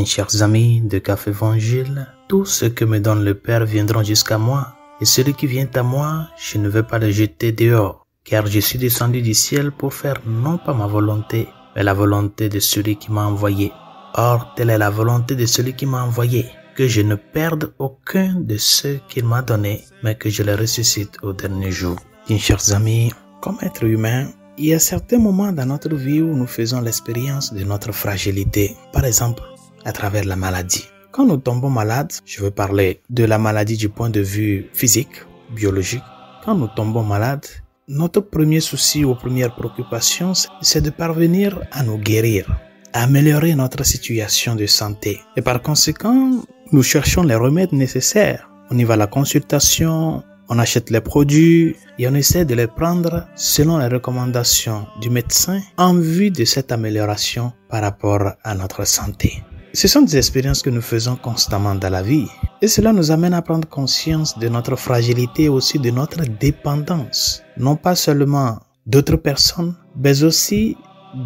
chers amis de Café Évangile, tout ce que me donne le Père viendront jusqu'à moi, et celui qui vient à moi, je ne vais pas le jeter dehors, car je suis descendu du ciel pour faire non pas ma volonté, mais la volonté de celui qui m'a envoyé. Or, telle est la volonté de celui qui m'a envoyé, que je ne perde aucun de ceux qu'il m'a donnés, mais que je les ressuscite au dernier jour. Bien, chers amis, comme être humain, il y a certains moments dans notre vie où nous faisons l'expérience de notre fragilité. Par exemple, à travers la maladie. Quand nous tombons malades, je veux parler de la maladie du point de vue physique, biologique. Quand nous tombons malades, notre premier souci ou première préoccupation, c'est de parvenir à nous guérir, à améliorer notre situation de santé. Et par conséquent, nous cherchons les remèdes nécessaires. On y va à la consultation, on achète les produits et on essaie de les prendre selon les recommandations du médecin en vue de cette amélioration par rapport à notre santé. Ce sont des expériences que nous faisons constamment dans la vie et cela nous amène à prendre conscience de notre fragilité et aussi de notre dépendance, non pas seulement d'autres personnes, mais aussi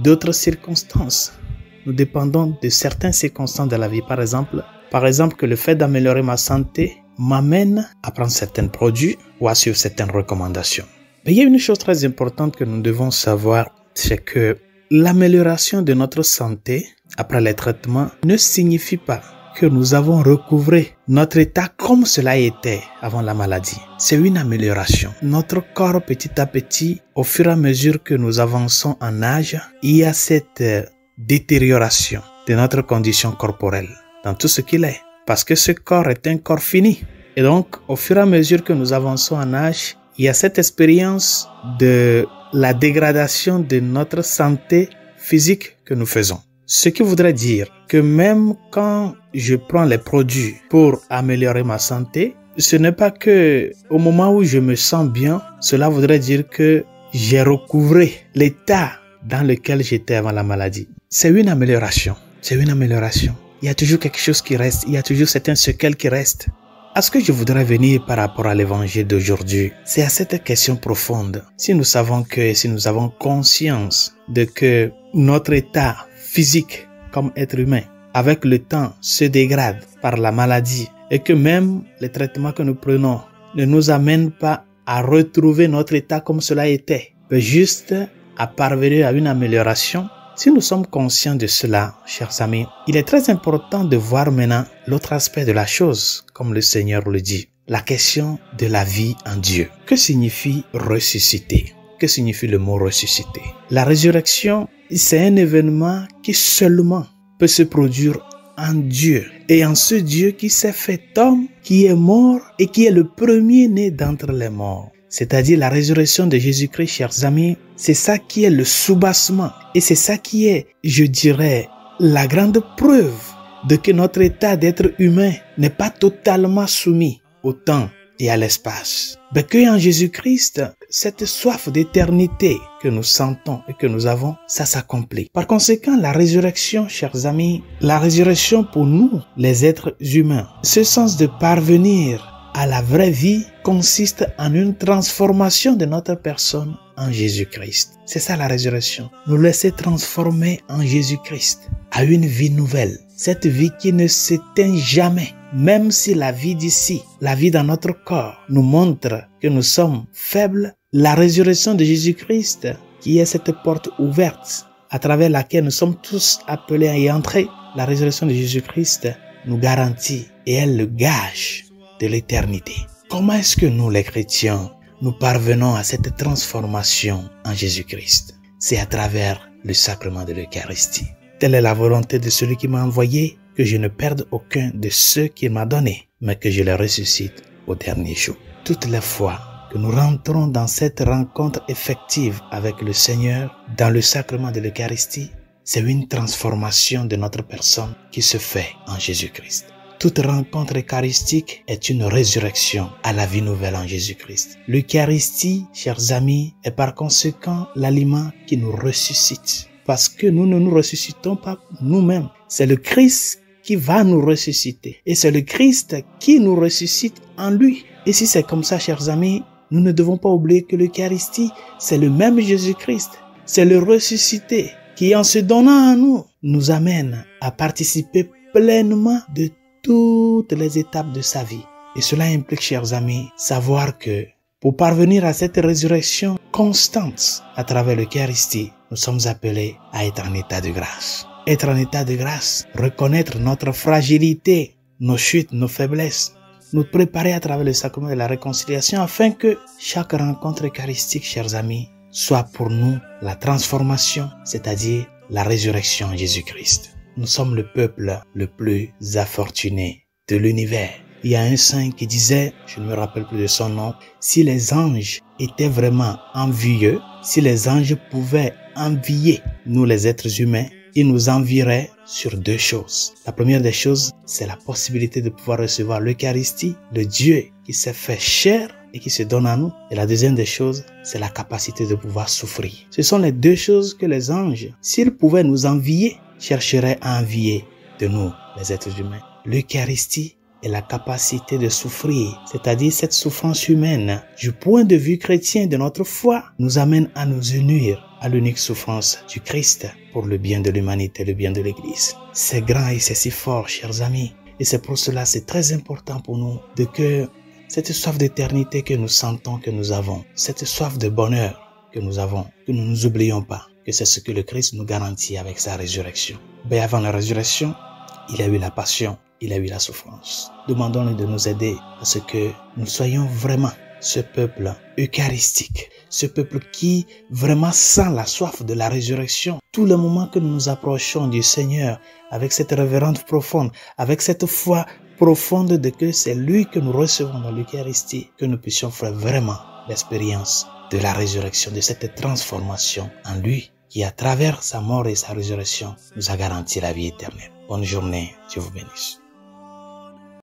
d'autres circonstances. Nous dépendons de certaines circonstances de la vie. Par exemple, que le fait d'améliorer ma santé m'amène à prendre certains produits ou à suivre certaines recommandations. Mais il y a une chose très importante que nous devons savoir, c'est que l'amélioration de notre santé après les traitements ne signifie pas que nous avons recouvré notre état comme cela était avant la maladie. C'est une amélioration. Notre corps, petit à petit, au fur et à mesure que nous avançons en âge, il y a cette détérioration de notre condition corporelle dans tout ce qu'il est. Parce que ce corps est un corps fini. Et donc, au fur et à mesure que nous avançons en âge, il y a cette expérience de la dégradation de notre santé physique que nous faisons. Ce qui voudrait dire que même quand je prends les produits pour améliorer ma santé, ce n'est pas que au moment où je me sens bien, cela voudrait dire que j'ai recouvré l'état dans lequel j'étais avant la maladie. C'est une amélioration. C'est une amélioration. Il y a toujours quelque chose qui reste. Il y a toujours certains séquelles qui restent. À ce que je voudrais venir par rapport à l'évangile d'aujourd'hui, c'est à cette question profonde. Si nous savons si nous avons conscience de que notre état physique comme être humain, avec le temps, se dégrade par la maladie et que même les traitements que nous prenons ne nous amènent pas à retrouver notre état comme cela était, mais juste à parvenir à une amélioration. Si nous sommes conscients de cela, chers amis, il est très important de voir maintenant l'autre aspect de la chose, comme le Seigneur le dit, la question de la vie en Dieu. Que signifie ressusciter? Que signifie le mot ressusciter? La résurrection, c'est un événement qui seulement peut se produire en Dieu. Et en ce Dieu qui s'est fait homme, qui est mort et qui est le premier-né d'entre les morts. C'est-à-dire la résurrection de Jésus-Christ, chers amis, c'est ça qui est le soubassement. Et c'est ça qui est, je dirais, la grande preuve de que notre état d'être humain n'est pas totalement soumis au temps et à l'espace. Mais qu'en Jésus-Christ, cette soif d'éternité que nous sentons et que nous avons, ça s'accomplit. Par conséquent, la résurrection, chers amis, la résurrection pour nous, les êtres humains, ce sens de parvenir à la vraie vie consiste en une transformation de notre personne en Jésus-Christ. C'est ça la résurrection. Nous laisser transformer en Jésus-Christ à une vie nouvelle. Cette vie qui ne s'éteint jamais. Même si la vie d'ici, la vie dans notre corps, nous montre que nous sommes faibles, la résurrection de Jésus-Christ, qui est cette porte ouverte à travers laquelle nous sommes tous appelés à y entrer, la résurrection de Jésus-Christ nous garantit et est le gage de l'éternité. Comment est-ce que nous, les chrétiens, nous parvenons à cette transformation en Jésus-Christ? C'est à travers le sacrement de l'Eucharistie. Telle est la volonté de celui qui m'a envoyé, que je ne perde aucun de ceux qu'il m'a donnés, mais que je les ressuscite au dernier jour. Toutes les fois que nous rentrons dans cette rencontre effective avec le Seigneur, dans le sacrement de l'Eucharistie, c'est une transformation de notre personne qui se fait en Jésus-Christ. Toute rencontre eucharistique est une résurrection à la vie nouvelle en Jésus-Christ. L'Eucharistie, chers amis, est par conséquent l'aliment qui nous ressuscite. Parce que nous ne nous ressuscitons pas nous-mêmes. C'est le Christ qui va nous ressusciter. Et c'est le Christ qui nous ressuscite en lui. Et si c'est comme ça, chers amis, nous ne devons pas oublier que l'Eucharistie, c'est le même Jésus-Christ. C'est le ressuscité qui, en se donnant à nous, nous amène à participer pleinement de toutes les étapes de sa vie. Et cela implique, chers amis, savoir que pour parvenir à cette résurrection constante à travers l'Eucharistie, nous sommes appelés à être en état de grâce. Être en état de grâce, reconnaître notre fragilité, nos chutes, nos faiblesses, nous préparer à travers le sacrement de la réconciliation afin que chaque rencontre eucharistique, chers amis, soit pour nous la transformation, c'est-à-dire la résurrection en Jésus-Christ. Nous sommes le peuple le plus infortuné de l'univers. Il y a un saint qui disait, je ne me rappelle plus de son nom, si les anges étaient vraiment envieux, si les anges pouvaient envier nous les êtres humains, ils nous envieraient sur deux choses. La première des choses, c'est la possibilité de pouvoir recevoir l'Eucharistie, le Dieu qui s'est fait chair et qui se donne à nous. Et la deuxième des choses, c'est la capacité de pouvoir souffrir. Ce sont les deux choses que les anges, s'ils pouvaient nous envier, chercheraient à envier de nous, les êtres humains. L'Eucharistie et la capacité de souffrir, c'est-à-dire cette souffrance humaine, du point de vue chrétien de notre foi, nous amène à nous unir à l'unique souffrance du Christ pour le bien de l'humanité, le bien de l'Église. C'est grand et c'est si fort, chers amis. Et c'est pour cela, c'est très important pour nous de que cette soif d'éternité que nous sentons, que nous avons, cette soif de bonheur que nous avons, que nous ne nous oublions pas, que c'est ce que le Christ nous garantit avec sa résurrection. Mais avant la résurrection, il a eu la passion, il a eu la souffrance. Demandons-lui de nous aider à ce que nous soyons vraiment ce peuple eucharistique, ce peuple qui vraiment sent la soif de la résurrection. Tout le moment que nous nous approchons du Seigneur avec cette révérence profonde, avec cette foi profonde de que c'est lui que nous recevons dans l'Eucharistie, que nous puissions faire vraiment l'expérience de la résurrection, de cette transformation en lui qui, à travers sa mort et sa résurrection, nous a garanti la vie éternelle. Bonne journée, Dieu vous bénisse.